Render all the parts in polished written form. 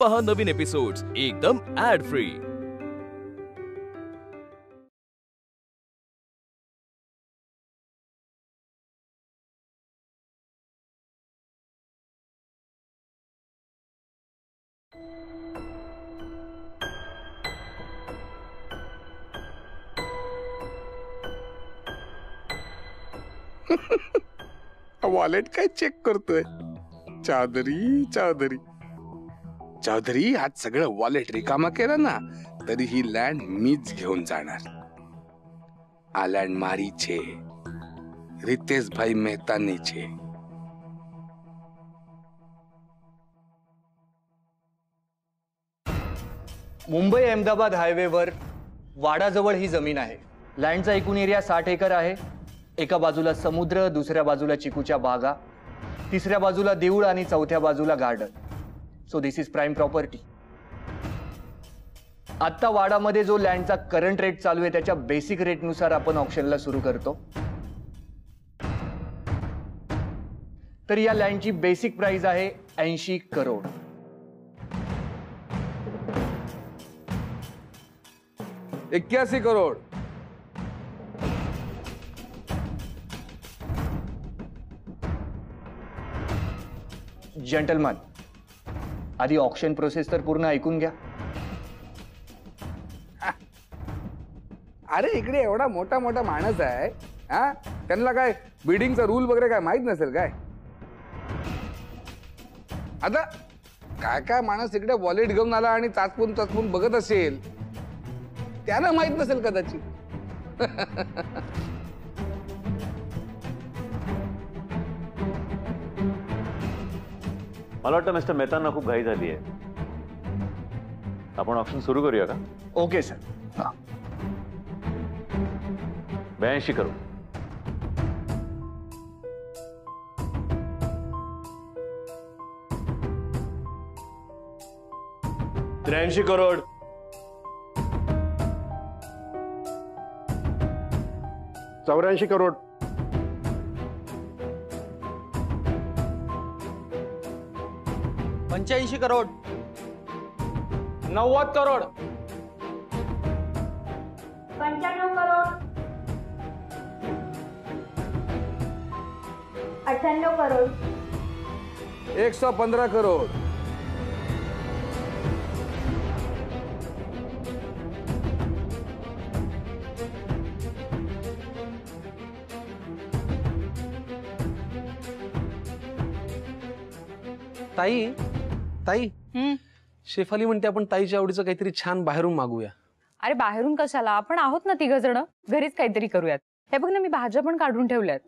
पहा नवीन एपिसोड्स एकदम add free. Wallet काय चेक करतोय? चौधरी चौधरी चौधरी, आज सगळं वॉलेट रिकामा केलं ना तरी ही लँड मीच घेऊन जाणार। आ लँड मारी छे, रितेश भाई मेहतानी छे। मुंबई अहमदाबाद हायवेवर वाडाजवळ ही जमीन आहे। लँडचा एकूण एरिया 60 एकर आहे। एका बाजूला समुद्र, दुसऱ्या बाजूला चिकूच्या बागा, तिसऱ्या बाजूला देऊळ आणि चौथ्या बाजूला garden. So this is prime property. आता वाडामध्ये जो लँडचा करंट रेट चालू आहे त्याच्या बेसिक रेटनुसार आपण ऑक्शनला सुरू करतो। तर या लँडची बेसिक प्राइस आहे 80 करोड। 81 करोड। जेंटलमन, आधी ऑक्शन प्रोसेस तर पूर्ण ऐकून घ्या। अरे इकडे एवढा मोठा मोठा माणूस आहे, हा, त्यांना काय बिडिंगचा रूल वगैरे काय माहित नसेल काय? आता काय काय माणूस इकडे वॉलेट घेऊन आला आणि चाचपून चाचपून बघत असेल, त्याला माहित नसेल कदाचित। मला वाटतं मिस्टर मेहतांना खूप घाई झाली आहे। आपण ऑप्शन सुरू करूया का? Okay sir. 82 करोड। त्र्याऐंशी करोड। 84 करोड। 85 करोड। 90 करोड। 95 करोड। 98 करोड। 115 करोड। ताई ताई, शेफाली म्हणते आपण ताईच्या आवडीचं काहीतरी छान बाहेरून मागूया। अरे बाहेरून कशाला, आपण आहोत ना 3 जण, घरीच काहीतरी करूयात। हे बघ ना, मी भाज्या पण काढून ठेवल्यात।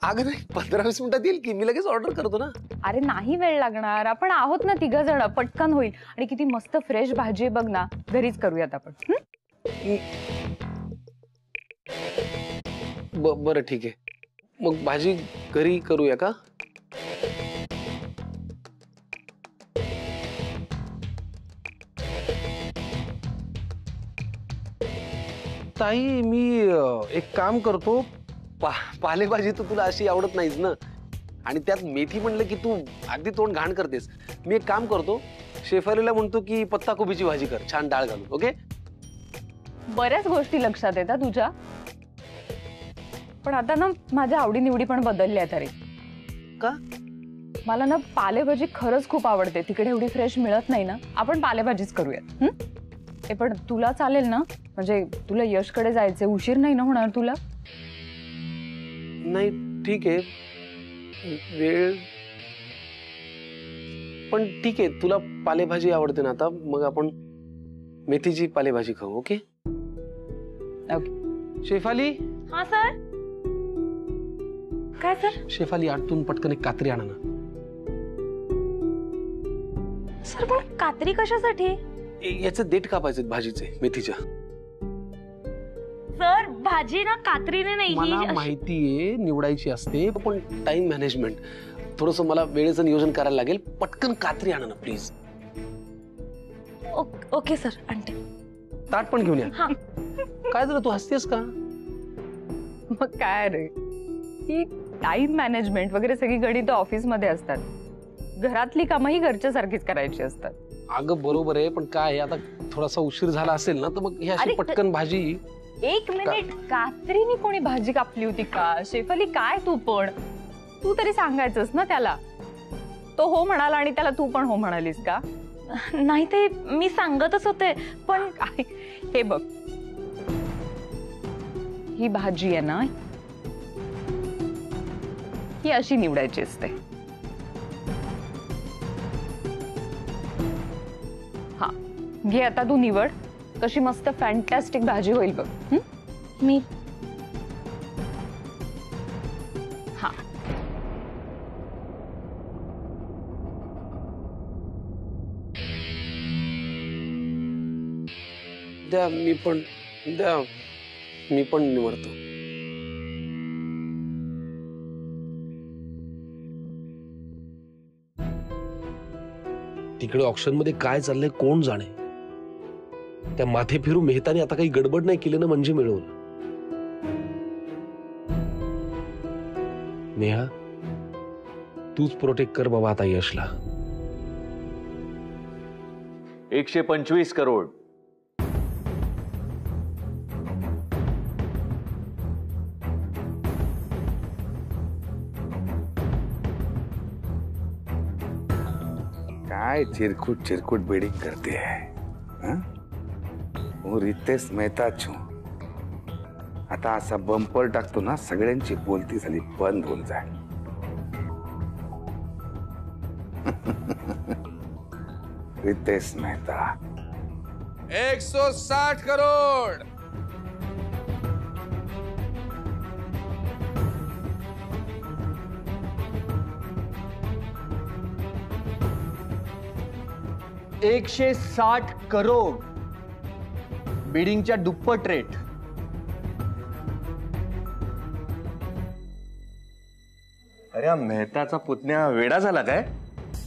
अगं नाही, 15-20 मिनिटात येईल की, मी लगेच ऑर्डर करतो ना। अरे नाही वेळ लागणार, आपण आहोत ना 3 जण, पटकन होईल। आणि किती मस्त फ्रेश भाजी आहे बघ ना, घरीच करूयात आपण। बरं ठीक आहे, मग भाजी घरी करूया का? ताई मी एक काम करतो, पालेभाजी तर तुला अशी आवडत नाहीच ना, आणि त्यात मेथी म्हणलं की तू अगदी तोंड घाण करतेस। मी एक काम करतो, शेफालीला म्हणतो की पत्ता कोबीची भाजी कर, छान डाळ घालून। ओके? बऱ्याच गोष्टी लक्षात येतात तुझ्या, पण आता ना माझ्या आवडीनिवडी पण बदलल्या तरी। का? मला ना पालेभाजी खरंच खूप आवडते, तिकडे एवढी फ्रेश मिळत नाही ना, आपण पालेभाजीच करूयात। हे पण तुला चालेल ना? म्हणजे तुला यशकडे जायचे, उशीर नाही ना होणार तुला? नाही ठीक आहे, वेळ पण ठीक आहे, तुला पालेभाजी आवडते ना आता, मग आपण मेथीची पालेभाजी खाऊ। Okay okay. शेफाली। हाँ सर। काय सर? शेफाली, आतून पटकन एक कात्री आणा ना। सर पण कात्री कशासाठी? याचे देठ कापायचे भाजीचे, मेथीच्या। सर भाजी ना कात्रीने नाही, मला माहितीये निवडायची असते, पण टाइम मॅनेजमेंट, थोडंसं मला वेळेचं नियोजन करायला लागेल। पटकन कात्री आणा ना प्लीज। ओके सर, आणते। ताट पण घेऊन या। काय झालं, तू हसतेस का? मग काय रे, ही टाइम मॅनेजमेंट वगैरे सगळी गणितं ऑफिस मध्ये असतात, घरातली कामं ही घरच्या सारखीच करायची असतात। अगं बरोबर आहे, पण काय आहे, आता थोडासा उशीर झाला असेल ना, तर मग ही अशी अरे, पटकन भाजी. एक मिनिट, कात्रीने कोणी भाजी कापली होती का? शेफाली काय तू पण, तू तरी सांगायचंस ना त्याला. तो हो म्हणाला आणि त्याला तू पण हो म्हणालीस का? नाही ते मी सांगतच होते, पण हे बघ, ही भाजी आहे ना, ही अशी निवडायची असते. हा घे आता तू निवड, कशी मस्त फॅन्टॅस्टिक भाजी होईल बघ. मी हा द्या, मी पण निवडतो. तिकडे ऑप्शन मध्ये काय चाललंय कोण जाणे. त्या माथे फिरू मेहताने आता काही गडबड नाही केली ना, म्हणजे मिळवलं. नेहा, तूच प्रोटेक्ट कर बाबा आता यशला. 125 करोड. काय चिरकुट चिरकुट बिडिंग करते है हाँ? वो रितेश मेहता छू. आता असा बंपर टाकतो ना, सगळ्यांची बोलती झाली बंद होऊन जाईल. रितेश मेहता 160 करोड. $160 करोड. बिडिंगच्या दुप्पट रेट. अरे हा मेहताचा पुतण्या वेडा झाला काय?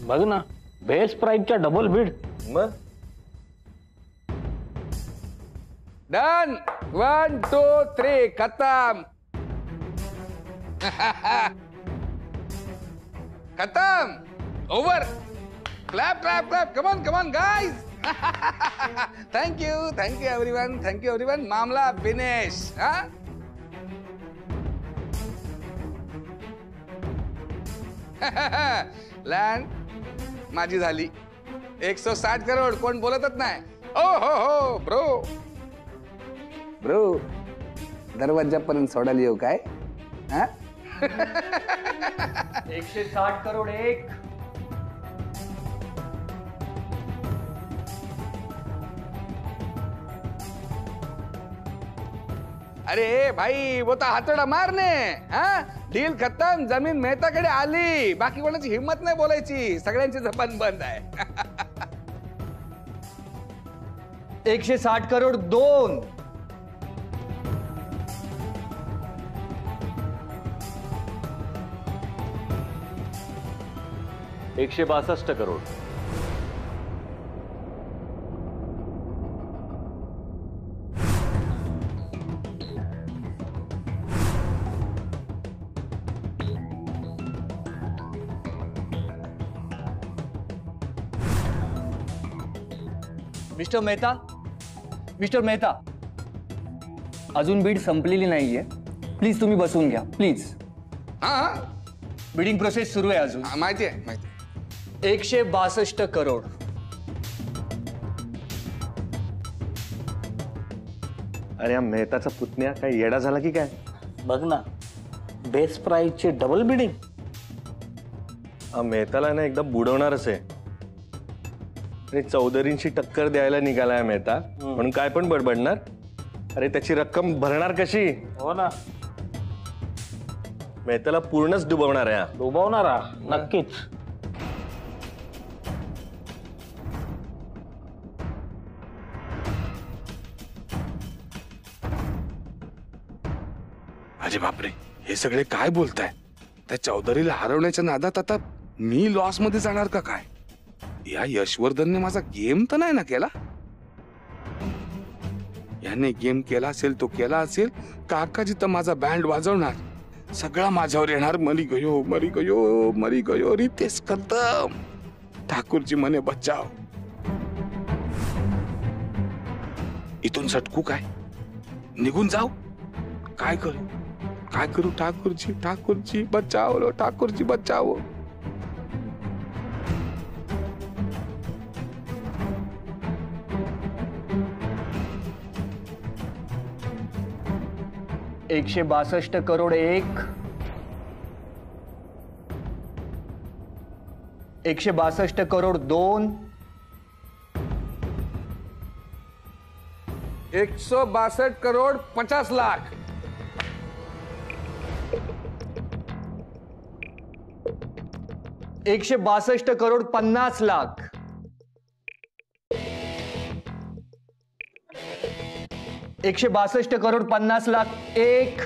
बघ ना, बेस्ट प्राइसच्या डबल बीड. मग डन. 1 2 3 खतम. खतम. Over. Clap, clap, clap. Come on, guys. Thank you everyone. मामला finish. हाँ? लँड माझी झाली. 160 करोड. कोण बोलतच नाही. ओ हो ब्रो दरवाजापर्यंत सोडायला येऊ काय? हाँ? 160 करोड एक. अरे भाई, वो तो हातोडा मारने. हाँ? डील खत्म. जमीन मेहताकडे आली. बाकी कोणाची हिम्मत नाही बोलायची. सगळ्यांची जबान बंद आहे. 160 करोड 2. $162 करोड. मिस्टर मेहता, अजून बीड संपलेली नाहीये. प्लीज तुम्ही बसून घ्या प्लीज. हाँ बिडिंग प्रोसेस सुरू आहे अजून. माहिती आहे. 162 करोड. अरे हा मेहताचा पुतण्या काय येडा झाला की काय? बघ ना, बेस्ट प्राइसची डबल बिडिंग. हा मेहताला ना एकदा बुडवणारच आहे. आणि चौधरींशी टक्कर द्यायला निघालाय मेहता, म्हणून काय पण बडबडणार. अरे त्याची रक्कम भरणार कशी? हो ना, मेहताला पूर्णच डुबवणार आहे. डुबवणारा नक्कीच. अरे बापरे, हे सगळे काय बोलताय? त्या चौधरीला हरवण्याच्या नादात आता मी लॉस मध्ये जाणार का काय? या यशवर्धनने माझा गेम तर नाही ना केला? याने गेम केला असेल तो केला असेल. काकाजी तर माझा बँड वाजवणार. सगळा माझ्यावर येणार. मरी गयो रितेश खतम. ठाकूरजी मने बचाव. इथून सटकू काय, निघून जाऊ, काय करू, काय करू? ठाकूरजी, ठाकूरजी बचाओ लो, ठाकूरजी बचाओ. $162 करोड 1, 162 करोड 2, 162 करोड 50 लाख. $162 करोड 50 लाख, 162 करोड 50 लाख 1,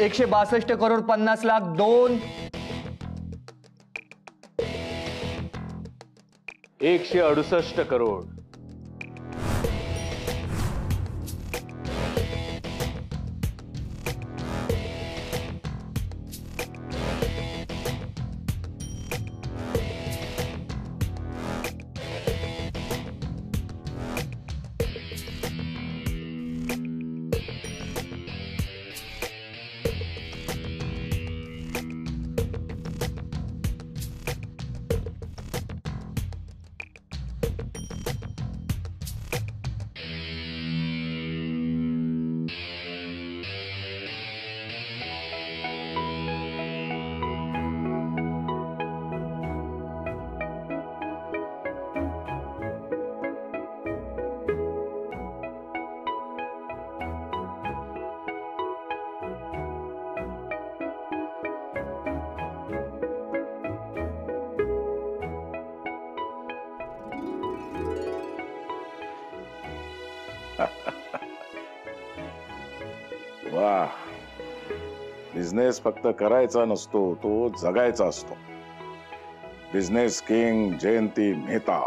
162 करोड 50 लाख 2, 168 करोड, वाह, बिझनेस फक्त करायचा नसतो, तो जगायचा असतो. बिझनेस किंग जयंती मेहता.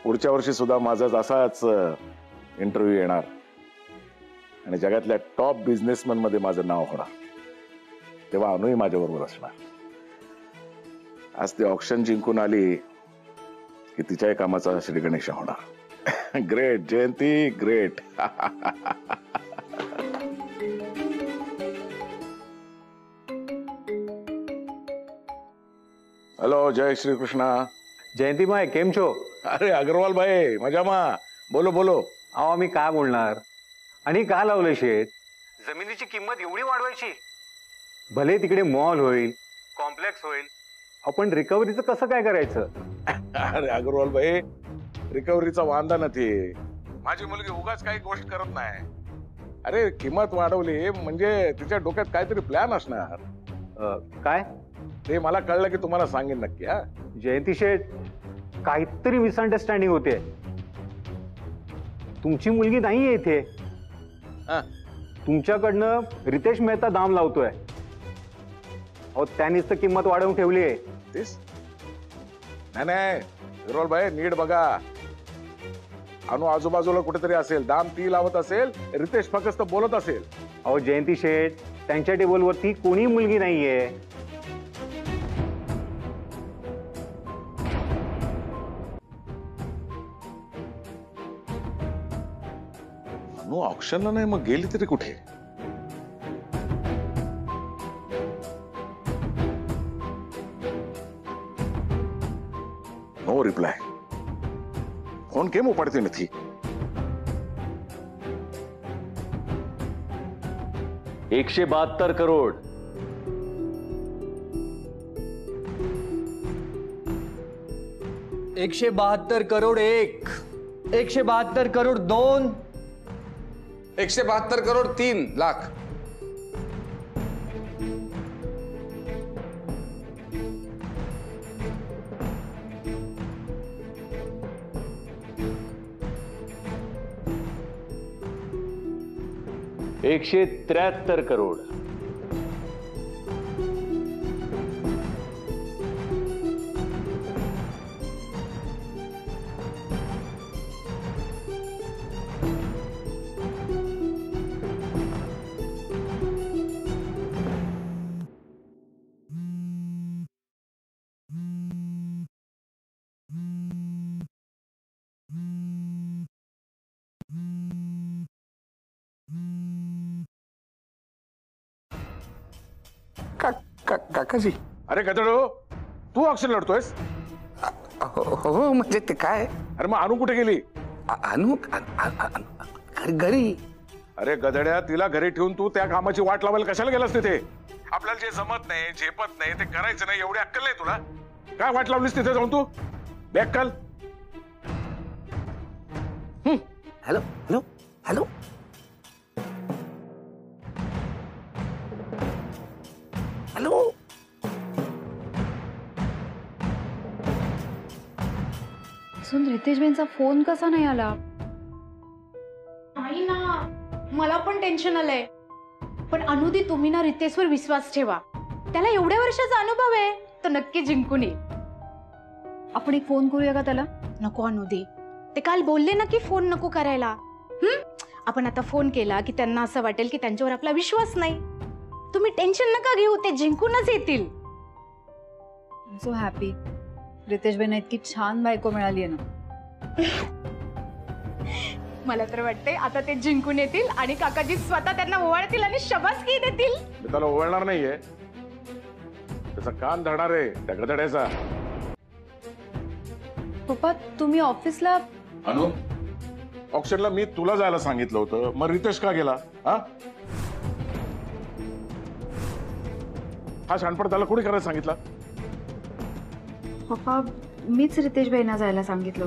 पुढच्या वर्षी सुद्धा माझा असाच इंटरव्ह्यू येणार आणि जगातल्या टॉप बिझनेसमॅन मध्ये माझं नाव होणार. तेव्हा अनुही माझ्याबरोबर असणार. आज ती ऑक्शन जिंकून आली की तिच्याही कामाचा श्री गणेश होणार. ग्रेट जयंती, ग्रेट. हेलो, जय श्री कृष्णा. जयंती भाई केम छो? अरे अग्रवाल भाई मजामा. बोलो बोलो. अहो मी काय बोलणार. आणि का लावलं शेत? जमिनीची किंमत एवढी वाढवायची? भले तिकडे मॉल होईल, कॉम्प्लेक्स होईल, आपण रिकव्हरीचं कसं काय करायचं? अरे अग्रवाल भाई, रिकव्हरीचा वांदा नाही. माझी मुलगी उगाच काही गोष्ट करत नाही. अरे किंमत वाढवली म्हणजे तिच्या डोक्यात काहीतरी प्लॅन असणार. काय ते मला कळलं की तुम्हाला सांगेन नक्की. हा जयंती शेठ, काहीतरी मिसअंडरस्टँडिंग होते. तुमची मुलगी नाहीये इथे. तुमच्याकडनं रितेश मेहता दाम लावतोय. अहो त्यांनीच तर किंमत वाढवून ठेवली आहे. तेच नाही अग्रवाल भाई, नीट बघा. अनु आजूबाजूला कुठेतरी असेल, दाम ती लावत असेल, रितेश फक्त बोलत असेल. अहो जयंती शेठ, त्यांच्या टेबलवरती कोणी मुलगी नाहीये. अनु ऑप्शनला नाही, मग गेली तरी कुठे? No reply. फोन केम उपाડતી નથી? 172 करोड, 172 करोड 1, 172 करोड 2, 172 करोड 3 लाख, 173 करोड, 1 काकाजी. अरे गदडो, तू ऑक्शन लढतोयस? हो म्हणजे ते काय. अरे मग अनु कुठे गेली? अनु घरी. अरे गदड्या, तिला घरी ठेवून तू त्या कामाची वाट लावायला कशाला गेलास तिथे? आपल्याला जे जमत नाही, झेपत नाही ते करायचं नाही, एवढी अक्कल नाही तुला? काय वाट लावलीस तिथे जाऊन तू? बेअक्कल. Hello hello hello. हॅलो. रितेशबाईंचा फोन कसा नाही आला? नाही ना, मला पण टेन्शन आलंय. पण अनुदी, तुम्ही ना रितेशवर विश्वास ठेवा. त्याला एवढ्या वर्षाचा अनुभव आहे, तो नक्की जिंकून येईल. आपण एक फोन करूया का त्याला? नको अनुदी, ते काल बोलले ना की फोन नको करायला. आपण आता फोन केला की त्यांना असं वाटेल की त्यांच्यावर आपला विश्वास नाही. तुम्ही टेन्शन नका घेऊ, ते जिंकूनच येतील. So happy. रितेशबाईंना इतकी छान बायको मिळाली आहे ना. मला तर वाटतंय आता ते जिंकून येतील आणि काकाजी स्वतः त्यांना ओवाळतील आणि शबासकी देतील. मी त्याला ओवाळणार नाहीये, त्याचा कान धरणार आहे त्या गदड्याचा. पप्पा, तुम्ही ऑफिसला. अनु, ऑक्शनला मी तुला जायला सांगितलं होतं, मग रितेश का गेला? हा शानपण त्याला कोणी करायला सांगितलं? पप्पा, मीच रितेशबाईंना जायला सांगितलं.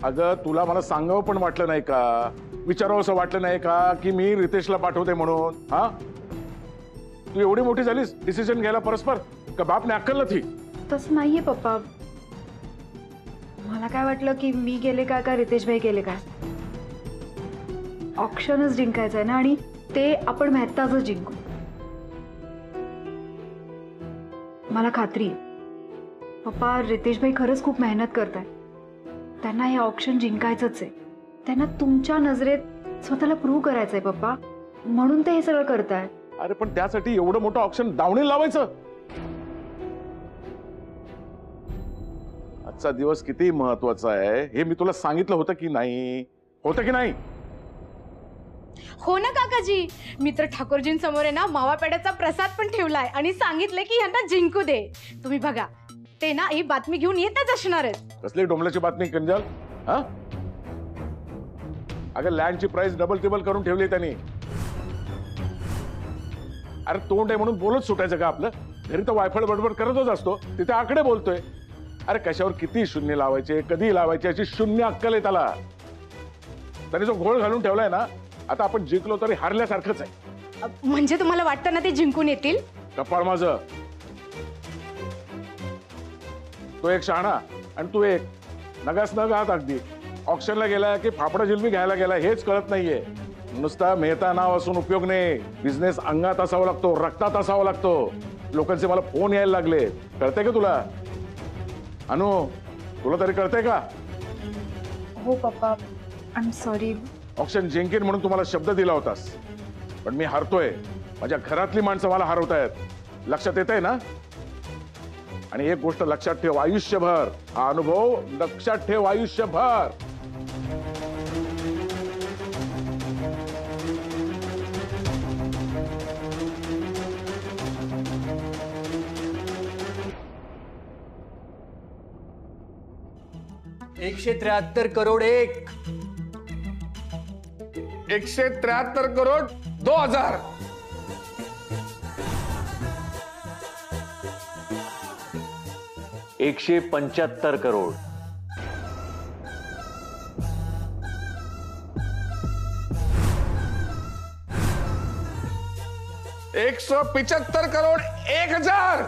अगं, तुला मला सांगावं पण वाटलं नाही का? विचारावं असं वाटलं नाही का की मी रितेशला पाठवते म्हणून? तू एवढी मोठी झालीस डिसिजन घ्यायला परस्पर, का बापने अक्कल नव्हती? तसं नाहीये पप्पा. मला काय वाटलं की मी गेले काय का रितेशबाई गेले काय. ऑक्शनच जिंकायचं आहे ना, आणि ते आपण मेहताच जिंकू. मला खात्री आहे पप्पा, रितेशबाई खरंच खूप मेहनत करताय. त्यांना हे ऑक्शन जिंकायचंच आहे. त्यांना तुमच्या नजरेत स्वतःला प्रूव्ह करायचंय पप्पा, म्हणून ते हे सगळं करताय. अरे पण त्यासाठी एवढं मोठं ऑक्शन दावणी लावायचं? आजचा दिवस किती महत्वाचा आहे हे मी तुला सांगितलं होतं की नाही? होतं की नाही? हो ना काकाजी, मित्र ठाकूरजींसमोर आहे ना मावा पेड्याचा प्रसाद पण ठेवलाय आणि सांगितलंय की यांना जिंकू दे. तुम्ही बघा, ते ना ही बातमी घेऊन येतच असणार आहेत. कसली डोंबल्याची बातमी कंजल? अगं, लँडची प्राइस डबल टिबल करून ठेवली त्यांनी. अरे तोंड आहे म्हणून बोलत सुटायचं का आपलं? घरी तर वायफळ बडबड करतच असतो, तिथे आकडे बोलतोय. अरे कशावर किती शून्य लावायचे, कधी लावायचे याची शून्य अक्कल आहे त्याला. त्याने जो घोळ घालून ठेवलाय ना, आता आपण जिंकलो तरी हारल्यासारखंच आहे. म्हणजे तुम्हाला वाटतं ना ते जिंकून येतील? कपाळ माझं. तो एक शहाणा आणि तू एक नगास नग आहात. अगदी ऑक्शनला गेला की फाफडा जिलबी घ्यायला गेला हेच कळत नाहीये. नुसता मेहता नाव असून उपयोग नाही. बिझनेस अंगात असावा लागतो, रक्तात असावा लागतो. लोकांचे मला फोन यायला लागले. कळतंय का तुला? अनु, तुला तरी कळतंय का? हो पप्पा, आय एम सॉरी. ऑक्शन जिंकेन म्हणून तुम्हाला शब्द दिला होतास, पण मी हारतोय. माझ्या घरातली माणसं मला हरवतायत. लक्षात येतंय ना? आणि एक गोष्ट लक्षात ठेव आयुष्यभर, हा अनुभव लक्षात ठेव आयुष्यभर. $173 करोड 173 करोड 2000. $175 करोड. 175 करोड 1000.